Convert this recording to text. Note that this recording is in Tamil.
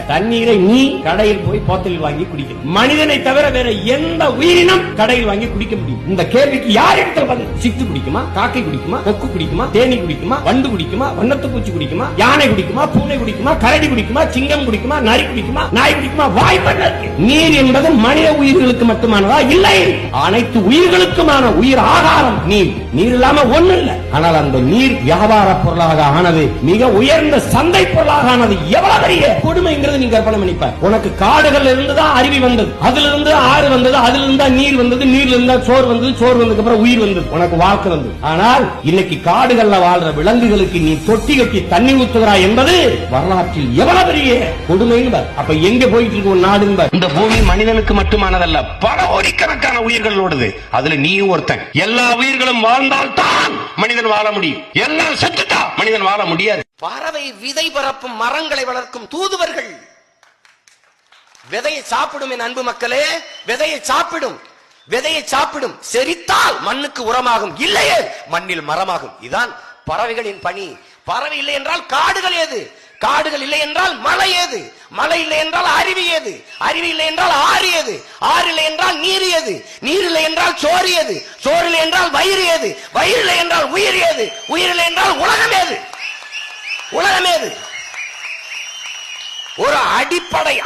தண்ணீரை நீ கடையில் போய் போத்தலில் வாங்கி குடிக்கணும். மனிதனை தவிர வேற எந்த உயிரினம் கடையில் வாங்கி குடிக்க முடியும்? இந்த கேள்விக்கு யார் இடத்துல பதில்? சிட்டு குடிக்குமா, காக்கை குடிக்குமா, கொக்கு குடிக்குமா, தேனி குடிக்குமா, வண்டு குடிக்குமா, வண்ணத்து பூச்சி குடிக்குமா, யானை குடிக்குமா, பூனை குடிக்குமா, கரடி குடிக்குமா, சிங்கம் குடிக்குமா, நரி குடிக்குமா, நாய் குடிக்குமா? வாய்ப்பு. நீர் என்பது மனித உயிர்களுக்கு மட்டுமானதா? இல்லை, அனைத்து உயிர்களுக்குமான உயிர் ஆதாரம் நீர். நீர் இல்லாம ஒண்ணு இல்லை. ஆனால் அந்த நீர் வியாபார பொருளாக ஆனது, மிக உயர்ந்த சந்தை பொருளாக ஆனது. எவ்வளவு பெரிய கொடுமைங்கிறது நீங்க கற்பனை பண்ணிப்பார். உனக்கு காடுகள் இருந்துதான் அருவி வந்தது, அதுல இருந்து ஆறு வந்தது, அதுல இருந்தா நீர் வந்தது, நீர்ல இருந்தா சோறு வந்தது, சோறு வந்ததுக்கு அப்புறம் உயிர் வந்தது, உனக்கு வாழ்க்கை வந்தது. ஆனால் இன்னைக்கு காடுகள்ல வாழ்ற விலங்குகளுக்கு நீ தொட்டி கட்டி தண்ணி ஊத்துகிறாய் என்பது வரலாற்றில் எவ்வளவு பெரிய கொடுமைன்னு. அப்ப எங்க போயிட்டு இருக்கு ஒரு நாடு? இந்த பூமி மனிதனுக்கு மட்டுமானதல்ல, பல கோடிக்கணக்கான உயிர்களோடது. அதுல நீயும் ஒருத்தன். எல்லா உயிர்களும் வாழ்ந்தால் தான் மனிதன் வாழ முடியும். எல்லாம் செத்துட்டா மனிதன் வாழ முடியாது. பறவை விதை பரப்பும், மரங்களை வளர்க்கும் தூதுவர்கள். விதையை சாப்பிடும் என் அன்பு மக்களே, விதையை சாப்பிடும், விதையை சாப்பிடும். செரித்தால் மண்ணுக்கு உரமாகும், இல்லையே மண்ணில் மரமாகும். இதுதான் பறவைகளின் பணி. பறவை இல்லை என்றால் காடுகள் ஏது? காடுகள் இல்லை என்றால் மலை ஏது? மலை இல்லை என்றால் அருவி ஏது? அருவி இல்லை என்றால் ஆறு ஏது? ஆறு இல்லை என்றால் நீர் ஏது? நீர் இல்லை என்றால் சோறு ஏது? சோறு இல்லை என்றால் வயிறு ஏது? வயிறு இல்லை என்றால் உயிர் ஏது? உயிர் இல்லை என்றால் உலகம் ஏது? உலகம் ஏது? ஒரு அடிப்படை